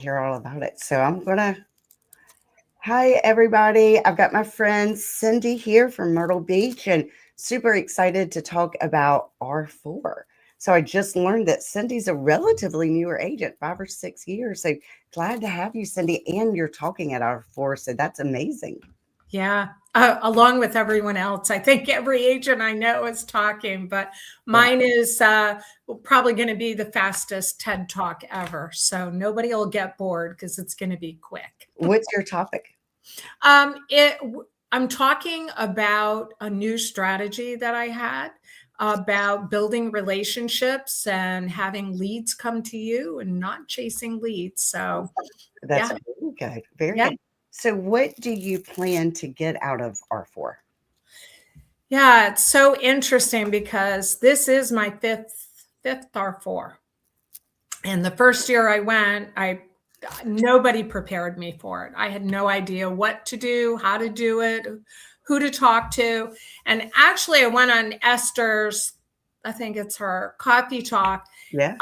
hear all about it. So I'm gonna. Hi everybody. I've got my friend Cyndi here from Myrtle Beach, and super excited to talk about R4. So I just learned that Cindy's a relatively newer agent, 5 or 6 years. So glad to have you, Cyndi, and you're talking at R4. So that's amazing. Yeah, along with everyone else. I think every agent I know is talking, but Yeah. mine is probably going to be the fastest TED Talk ever. So nobody will get bored because it's going to be quick. What's your topic? Um, it, I'm talking about a new strategy that I had about building relationships and having leads come to you and not chasing leads. So, That's yeah, very good. Very yeah. good. So what do you plan to get out of R4? Yeah, it's so interesting because this is my fifth R4. And the first year I went, nobody prepared me for it. I had no idea what to do, how to do it, who to talk to. And actually I went on Esther's, I think it's her coffee talk, Yeah.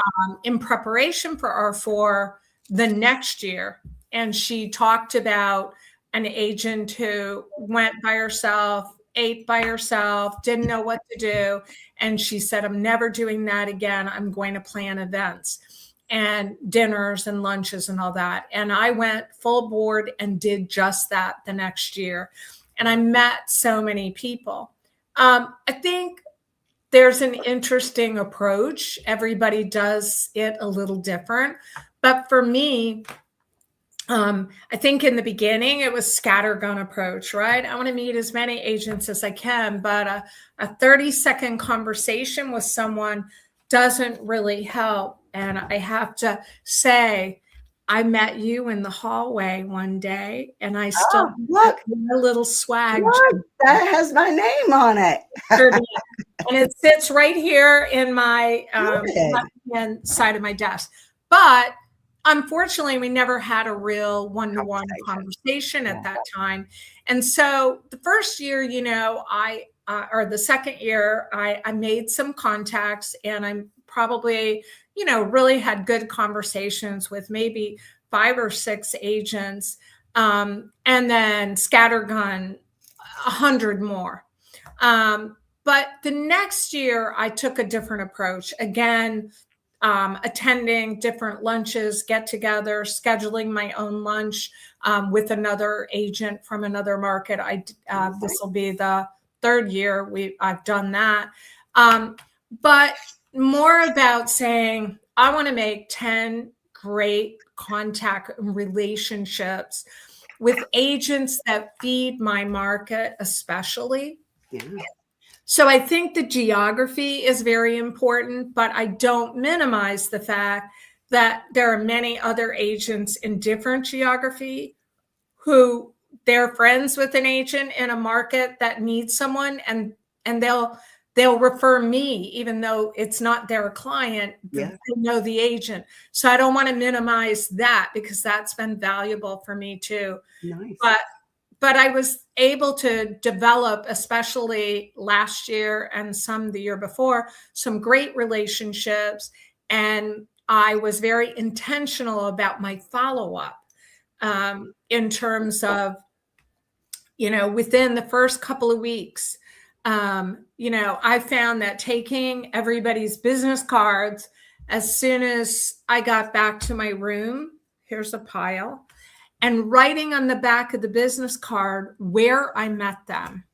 in preparation for R4 the next year. And she talked about an agent who went by herself, ate by herself, didn't know what to do. And she said, I'm never doing that again. I'm going to plan events and dinners and lunches and all that. And I went full board and did just that the next year. And I met so many people. I think there's an interesting approach. Everybody does it a little different. But for me, I think in the beginning it was scattergun approach, right? I want to meet as many agents as I can, but a 30-second conversation with someone doesn't really help. And I have to say, I met you in the hallway one day, and I still Oh, look, have a little swag. look, that has my name on it. And it sits right here in my Good. left-hand side of my desk. But unfortunately, we never had a real one-to-one Conversation. conversation Yeah. at that time. And so the first year, or the second year, I made some contacts, and I'm probably, really had good conversations with maybe 5 or 6 agents, and then scattergun 100 more. But the next year, I took a different approach. Again, attending different lunches, get together, scheduling my own lunch with another agent from another market. This will be the third year I've done that. But more about saying, I want to make 10 great contact relationships with agents that feed my market, especially. Yeah. So I think the geography is very important, but I don't minimize the fact that there are many other agents in different geography who they're friends with an agent in a market that needs someone, and they'll refer me even though it's not their client. Yeah. They know the agent. So I don't want to minimize that because that's been valuable for me too. Nice. But I was able to develop, especially last year and some the year before, some great relationships. And I was very intentional about my follow-up in terms of, within the first couple of weeks, I found that taking everybody's business cards as soon as I got back to my room, here's a pile, and writing on the back of the business card where I met them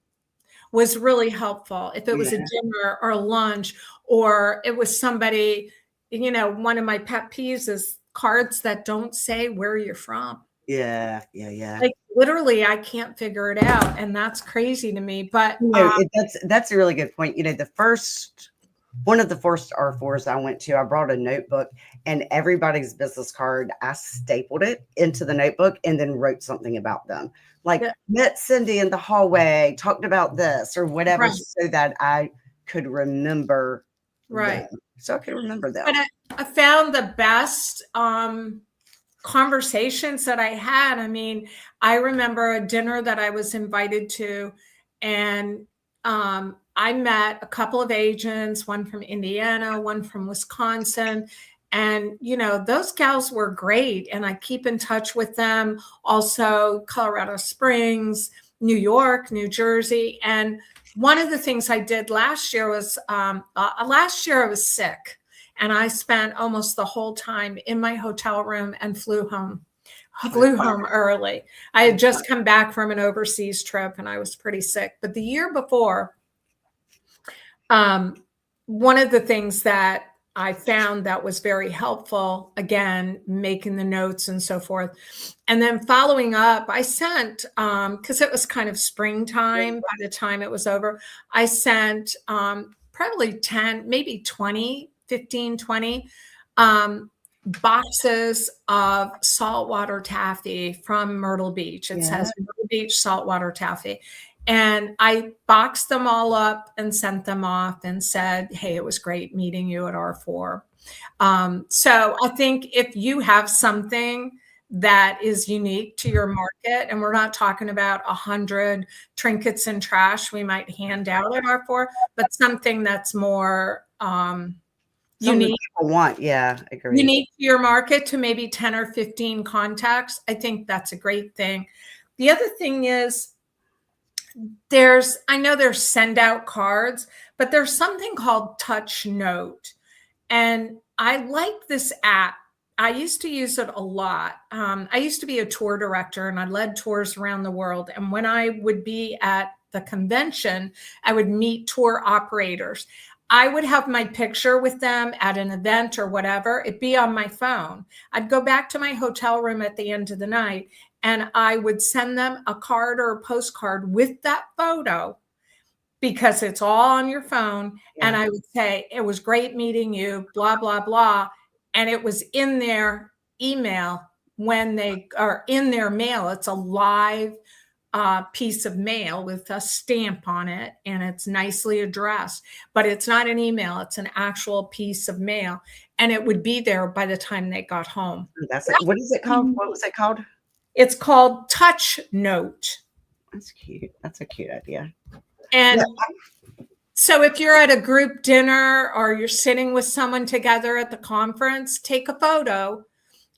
was really helpful. If it was a Yeah. dinner or a lunch, or it was somebody, one of my pet peeves is cards that don't say where you're from. Yeah. Yeah. Yeah. Like literally, I can't figure it out, and that's crazy to me. But That's a really good point. One of the first R4s I went to, I brought a notebook and everybody's business card, I stapled it into the notebook and then wrote something about them. Like, met Cyndi in the hallway, talked about this or whatever, right, so that I could remember right. them. So I could remember them. But I found the best conversations that I had. I mean, I remember a dinner that I was invited to, and I met a couple of agents, one from Indiana, one from Wisconsin, And, those gals were great. And I keep in touch with them. Also, Colorado Springs, New York, New Jersey. And one of the things I did last year was last year I was sick. And I spent almost the whole time in my hotel room and flew home. I flew home early. I had just come back from an overseas trip and I was pretty sick. But the year before, one of the things that I found that was very helpful, again, making the notes and so forth. And then following up, I sent, because it was kind of springtime by the time it was over, I sent probably 10, maybe 20, 15, 20 boxes of saltwater taffy from Myrtle Beach. It says Myrtle Beach saltwater taffy. And I boxed them all up and sent them off and said, hey, it was great meeting you at R4. So I think if you have something that is unique to your market, and we're not talking about 100 trinkets and trash we might hand out at R4, but something that's more unique. People want, agree. Unique to your market, to maybe 10 or 15 contacts. I think that's a great thing. The other thing is, I know there's send out cards, but there's something called Touch Note. And I like this app. I used to use it a lot. I used to be a tour director and I led tours around the world. And when I would be at the convention, I would meet tour operators. I would have my picture with them at an event or whatever. It'd be on my phone. I'd go back to my hotel room at the end of the night and I would send them a card or a postcard with that photo because it's all on your phone. Yeah. And I would say, it was great meeting you, blah, blah, blah. And it was in their email when they are in their mail. It's a live piece of mail with a stamp on it and it's nicely addressed, but it's not an email. It's an actual piece of mail. And it would be there by the time they got home. That's it. What is it called? What was it called? It's called Touch Note. That's cute. That's a cute idea. And so if you're at a group dinner or you're sitting with someone together at the conference, take a photo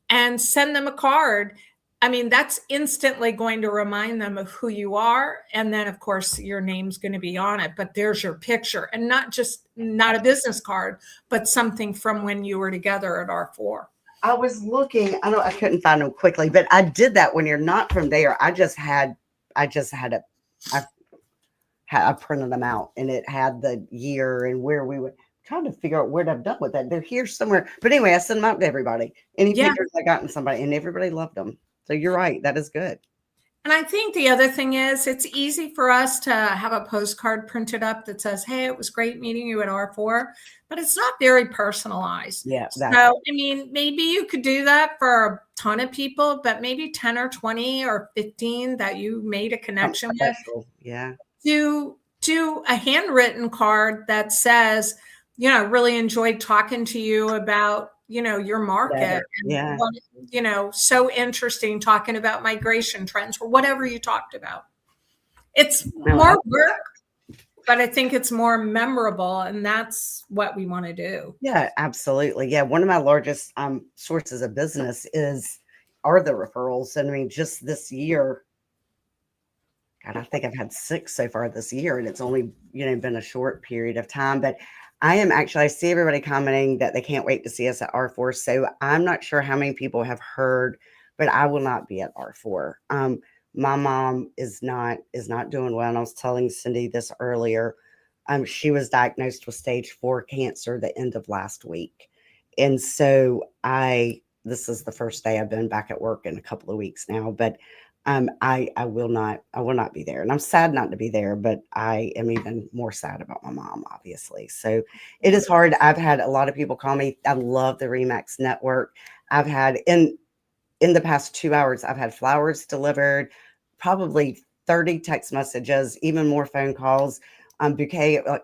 and send them a card. I mean, that's instantly going to remind them of who you are. And then, of course, your name's going to be on it. But there's your picture. And not a business card, but something from when you were together at R4. I was looking, I couldn't find them quickly, but I did that when you're not from there. I printed them out and it had the year and where we were trying to figure out where I've done with that. They're here somewhere. But anyway, I sent them out to everybody. Any pictures I got in somebody, and everybody loved them. So you're right. That is good. And I think the other thing is it's easy for us to have a postcard printed up that says, hey, it was great meeting you at R4, but it's not very personalized. Yeah. So, I mean, maybe you could do that for a ton of people, but maybe 10 or 20 or 15 that you made a connection with. Yeah. Do a handwritten card that says, really enjoyed talking to you about, your market. Yeah. And, so interesting talking about migration trends or whatever you talked about. It's more work, but I think it's more memorable, and that's what we want to do. Yeah, absolutely. Yeah. One of my largest sources of business are the referrals. And I mean, just this year, God, I think I've had 6 so far this year, and it's only, been a short period of time, but I see everybody commenting that they can't wait to see us at R4. So I'm not sure how many people have heard, but I will not be at R4. My mom is not doing well. And I was telling Cyndi this earlier. She was diagnosed with stage 4 cancer the end of last week. And so this is the first day I've been back at work in a couple of weeks now, but I will not be there. And I'm sad not to be there, but I am even more sad about my mom, obviously. So it is hard. I've had a lot of people call me. I love the RE/MAX network. I've had in the past 2 hours, I've had flowers delivered, probably 30 text messages, even more phone calls,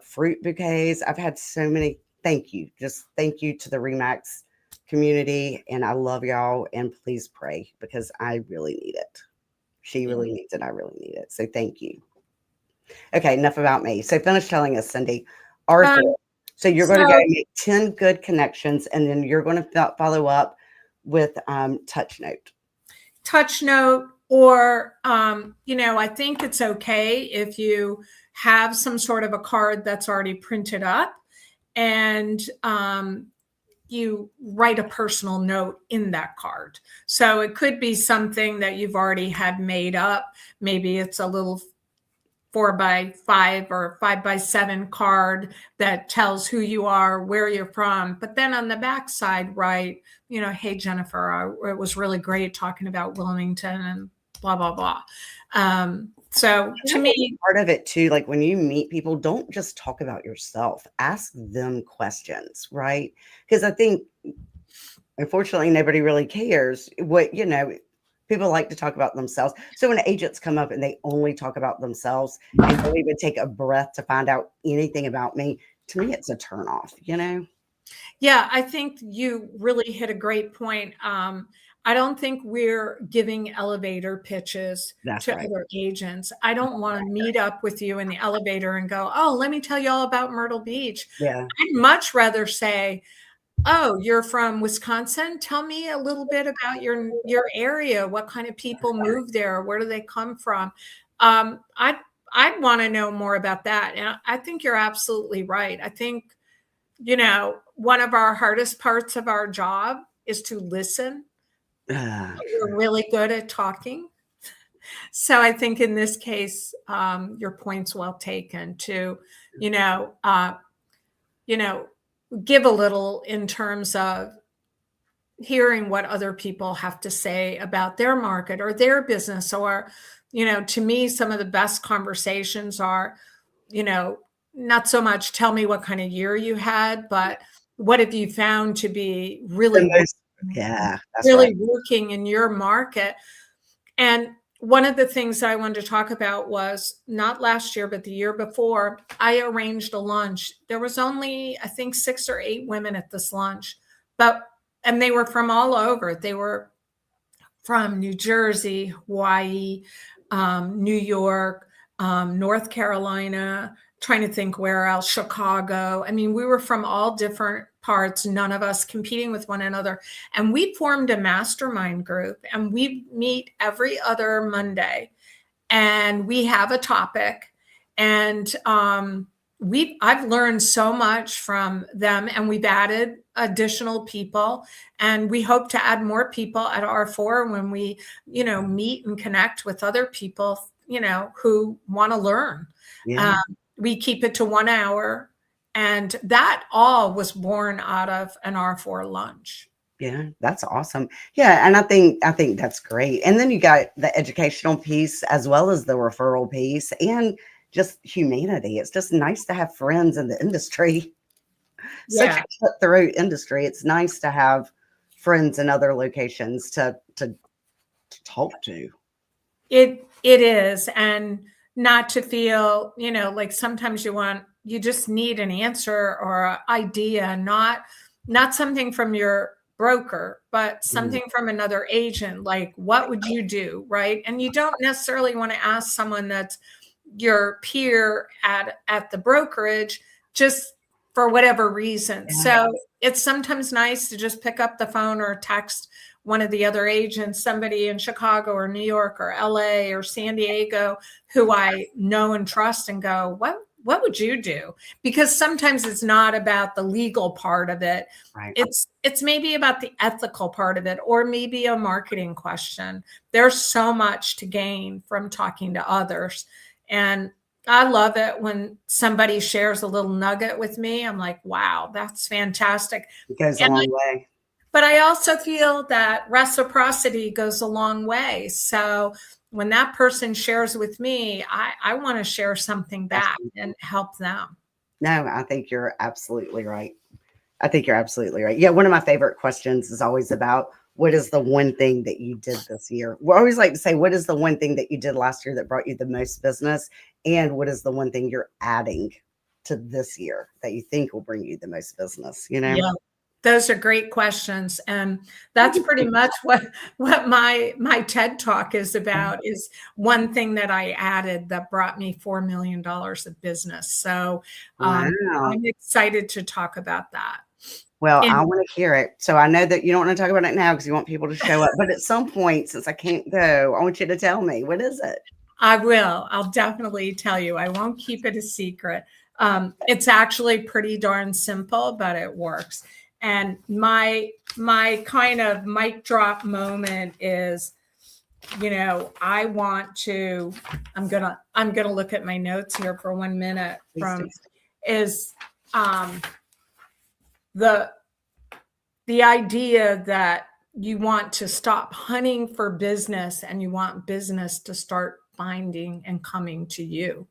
fruit bouquets. I've had so many. Thank you. Just thank you to the RE/MAX community. And I love y'all. And please pray because I really need it. She really needs it. I really need it. So thank you. Okay, enough about me. So finish telling us, Cyndi. R4. So you're going to go So make 10 good connections, and then you're going to follow up with touch note. touch note, or I think it's okay if you have some sort of a card that's already printed up, and you write a personal note in that card. So it could be something that you've already had made up. Maybe it's a little 4x5 or 5x7 card that tells who you are, where you're from. But then on the back side, write, hey, Jennifer, it was really great talking about Wilmington and blah, blah, blah. So to me, part of it too, like when you meet people, don't just talk about yourself, ask them questions, right? Because I think, unfortunately, nobody really cares people like to talk about themselves. So when agents come up and they only talk about themselves and don't even take a breath to find out anything about me, to me, it's a turnoff. Yeah, I think you really hit a great point. I don't think we're giving elevator pitches That's to right. other agents. I don't want to meet up with you in the elevator and go, oh, let me tell you all about Myrtle Beach. Yeah. I'd much rather say, oh, you're from Wisconsin? Tell me a little bit about your area. What kind of people move there? Where do they come from? I'd want to know more about that. And I think you're absolutely right. I think, one of our hardest parts of our job is to listen. We're really good at talking. So I think in this case, your point's well taken to, you know, uh, give a little in terms of hearing what other people have to say about their market or their business. Or, to me, some of the best conversations are, you know, not so much tell me what kind of year you had, but what have you found to be The really most, working, yeah, that's right. really working in your market. And one of the things that I wanted to talk about was not last year, but the year before, I arranged a lunch. There was only, I think, 6 or 8 women at this lunch, and they were from all over. They were from New Jersey, Hawaii, New York, North Carolina, trying to think where else, Chicago. I mean, we were from all different parts, none of us competing with one another. And we formed a mastermind group, and we meet every other Monday, and we have a topic. And I've learned so much from them, and we've added additional people, and we hope to add more people at R4 when we, meet and connect with other people, who want to learn. Yeah. We keep it to 1 hour, and that all was born out of an R4 lunch. Yeah, that's awesome. Yeah, and I think that's great. And then you got the educational piece as well as the referral piece and just humanity. It's just nice to have friends in the industry. Such Yeah, a cutthroat industry. It's nice to have friends in other locations to talk to. it is. And not to feel, like sometimes you just need an answer or an idea, not something from your broker, but Mm, something from another agent. Like, what would you do? Right. And you don't necessarily want to ask someone that's your peer at the brokerage, just for whatever reason. yeah, So it's sometimes nice to just pick up the phone or text one of the other agents, somebody in Chicago or New York or LA or San Diego, who I know and trust, and go, what would you do? Because sometimes it's not about the legal part of it. right. It's maybe about the ethical part of it, or maybe a marketing question. There's so much to gain from talking to others. And I love it when somebody shares a little nugget with me. I'm like, wow, that's fantastic. It goes a And long way. but I also feel that reciprocity goes a long way. So when that person shares with me, I want to share something back and help them. No, I think you're absolutely right. I think you're absolutely right. Yeah, one of my favorite questions is always about what is the one thing that you did this year? We always like to say, what is the one thing that you did last year that brought you the most business? And what is the one thing you're adding to this year that you think will bring you the most business? Yeah. Those are great questions. And that's pretty much what my TED Talk is about, is one thing that I added that brought me $4 million of business. So Wow. I'm excited to talk about that. Well, I And want to hear it. So I know that you don't want to talk about it now because you want people to show up. But at some point, since I can't go, I want you to tell me, what is it? I will. I'll definitely tell you. I won't keep it a secret. It's actually pretty darn simple, but it works. And my kind of mic drop moment is, I want to. I'm gonna look at my notes here for 1 minute. Please do. From is um, the the idea that you want to stop hunting for business and you want business to start finding and coming to you.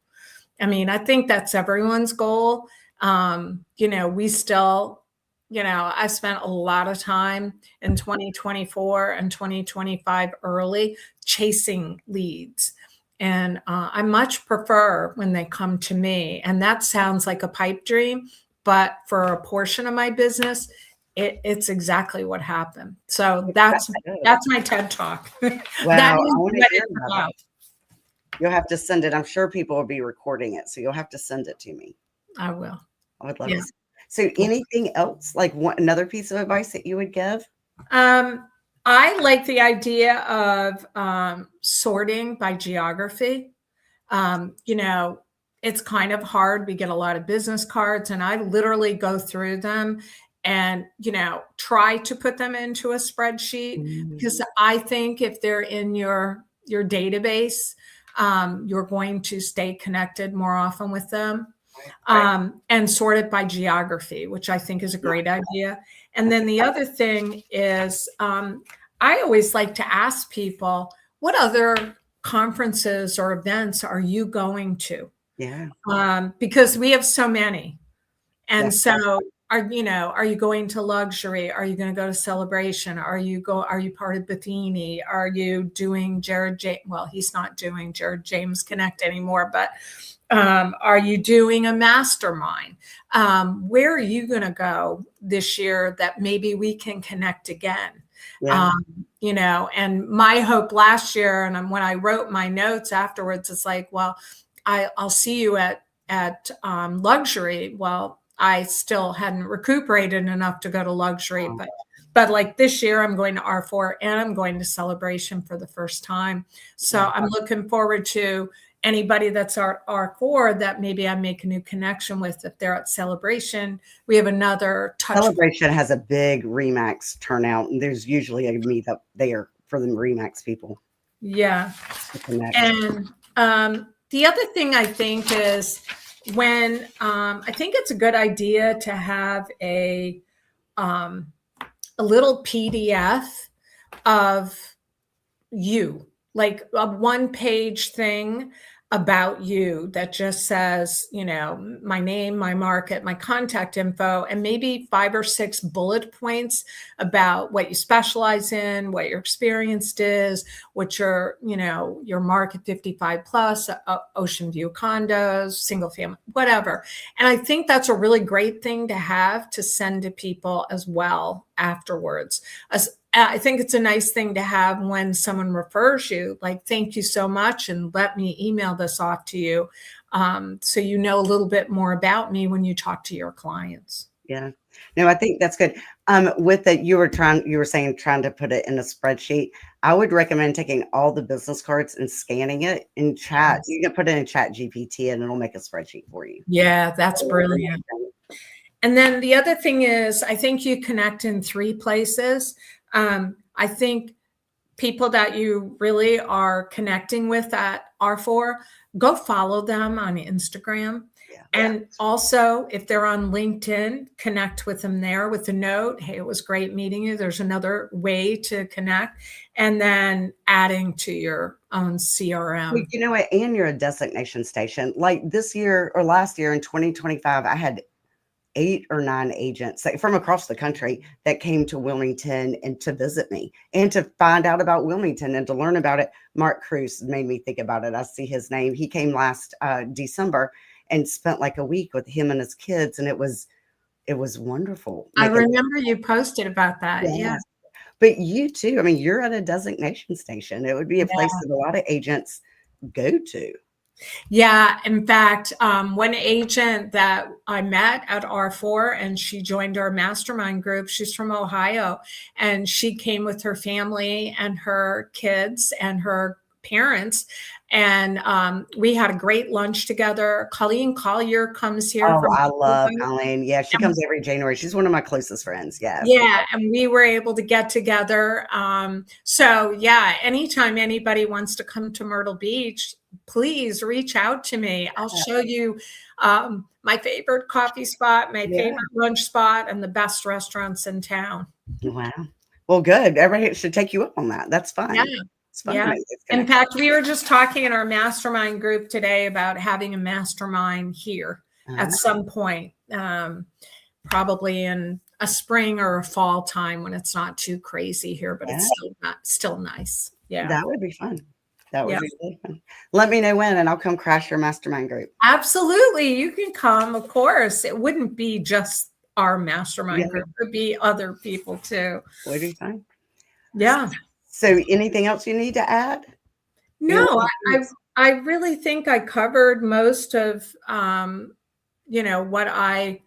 I mean, I think that's everyone's goal. We still, I spent a lot of time in 2024 and 2025 early chasing leads. And I much prefer when they come to me. And that sounds like a pipe dream, but for a portion of my business, it's exactly what happened. So that's my TED Talk. That Wow, is I want to what hear it's about about. it. You'll have to send it. I'm sure people will be recording it, so you'll have to send it to me. I will. I would love Yeah. to see. So anything else, like another piece of advice that you would give? I like the idea of sorting by geography. It's kind of hard. We get a lot of business cards, and I literally go through them and, try to put them into a spreadsheet, because I think if they're in your database, you're going to stay connected more often with them. And sort it by geography, which I think is a great idea. And then the other thing is, I always like to ask people, what other conferences or events are you going to? Yeah. Because we have so many. Yeah. And so are you going to luxury? Are you going to go to celebration? Are you part of Bethany? Are you doing Jared James? Well, he's not doing Jared James Connect anymore, but are you doing a mastermind? Where are you going to go this year that maybe we can connect again? Yeah. And my hope last year, and when I wrote my notes afterwards, it's like, well, I'll see you at luxury. Well, I still hadn't recuperated enough to go to luxury, but like this year, I'm going to R4 and I'm going to celebration for the first time. So I'm looking forward to anybody that's our R4 that maybe I make a new connection with. If they're at celebration, we have another touch. Celebration has a big Remax turnout, and there's usually a meetup there for the Remax people. Yeah. And the other thing I think is when I think it's a good idea to have a little PDF of you, like a 1-page thing about you that just says, my name, my market, my contact info, and maybe 5 or 6 bullet points about what you specialize in, what your experience is, what your market 55 plus, ocean view condos, single family, whatever. And I think that's a really great thing to have to send to people as well afterwards. I think it's a nice thing to have when someone refers you, like, thank you so much, and let me email this off to you, so you know a little bit more about me when you talk to your clients. Yeah. No, I think that's good. With that, you were saying trying to put it in a spreadsheet. I would recommend taking all the business cards and scanning it in chat. Yes. You can put it in Chat GPT and it'll make a spreadsheet for you. Yeah, that's brilliant. And then the other thing is, I think you connect in 3 places. I think people that you really are connecting with at R4, go follow them on Instagram. Yeah. And also, if they're on LinkedIn, connect with them there with a note. Hey, it was great meeting you. There's another way to connect. And then adding to your own CRM. Well, you know what? And you're a destination station. Like this year or last year in 2025, I had 8 or 9 agents from across the country that came to Wilmington and to visit me and to find out about Wilmington and to learn about it. Mark Cruz made me think about it. I see his name. He came last December and spent like a week with him and his kids. And it was It was wonderful. I Making remember you posted about that. Yeah. yes. But you too, I mean, you're at a designation station. It would be a place Yeah. that a lot of agents go to. Yeah. In fact, one agent that I met at R4 and she joined our mastermind group, she's from Ohio and she came with her family and her kids and her parents. And we had a great lunch together. Colleen Collier comes here Oh, from I love Ohio. Colleen. Yeah, she comes every January. She's one of my closest friends. Yes. Yeah, and we were able to get together. So yeah, anytime anybody wants to come to Myrtle Beach, please reach out to me. I'll show you my favorite coffee spot, my Yeah. favorite lunch spot, and the best restaurants in town. Wow. Well, good. Everybody should take you up on that. That's Yeah, fun. It's fun to yeah. make those In connections. fact, we were just talking in our mastermind group today about having a mastermind here at some point, probably in a spring or a fall time when it's not too crazy here, but Yeah, it's still nice. Yeah. that would be fun. That would Yeah. be really fun. Let me know when, and I'll come crash your mastermind group. Absolutely. You can come, of course. It wouldn't be just our Yeah, mastermind group. It would be other people too. would be fun. Yeah. So, anything else you need to add? Any No, I questions? I really think I covered most of what I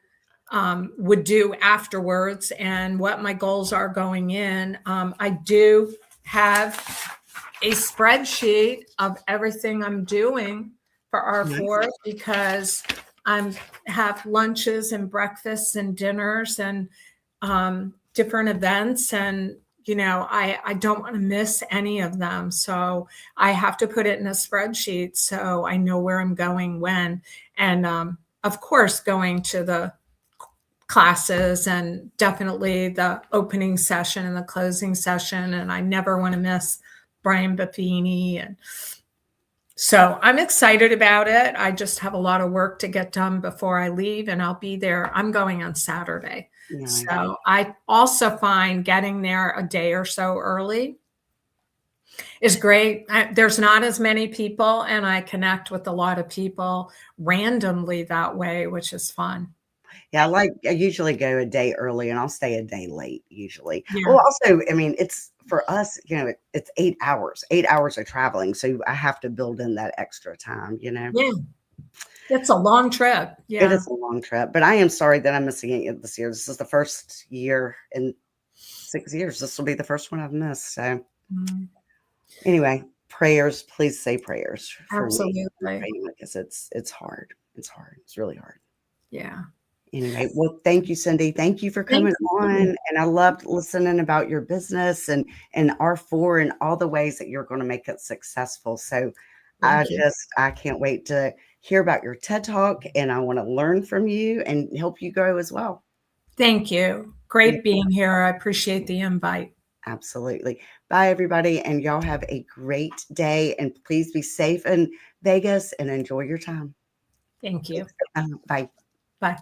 would do afterwards and what my goals are going in. I do have a spreadsheet of everything I'm doing for Nice. R4 because I have lunches and breakfasts and dinners and different events and I don't want to miss any of them. So I have to put it in a spreadsheet so I know where I'm going when. And of course, going to the classes and definitely the opening session and the closing session. And I never want to miss Brian Buffini. And so I'm excited about it. I just have a lot of work to get done before I leave, and I'll be there. I'm going on Saturday. Nice. So I also find getting there a day or so early is great. There's not as many people, and I connect with a lot of people randomly that way, which is fun. Yeah, I usually go a day early and I'll stay a day late usually. Yeah. Well, also, I mean, it's for us, it's 8 hours of traveling. So I have to build in that extra time. Yeah. It's a long trip. It Yeah. is a long trip, but I am sorry that I'm missing it this year. This is the first year in 6 years. This will be the first one I've missed. So Mhm. anyway, prayers, please say prayers for me Absolutely. because it's hard. It's hard. It's really hard. Yeah. Anyway, well, thank you, Cyndi. Thank you for Thank coming you. on. And I loved listening about your business and R4 and all the ways that you're going to make it successful. So Thank you. I can't wait to hear about your TED Talk and I want to learn from you and help you grow as well. Thank you. Yeah, Great being here. I appreciate the invite. absolutely. Bye, everybody. And y'all have a great day. And please be safe in Vegas and enjoy your time. Thank you. Bye. Bye.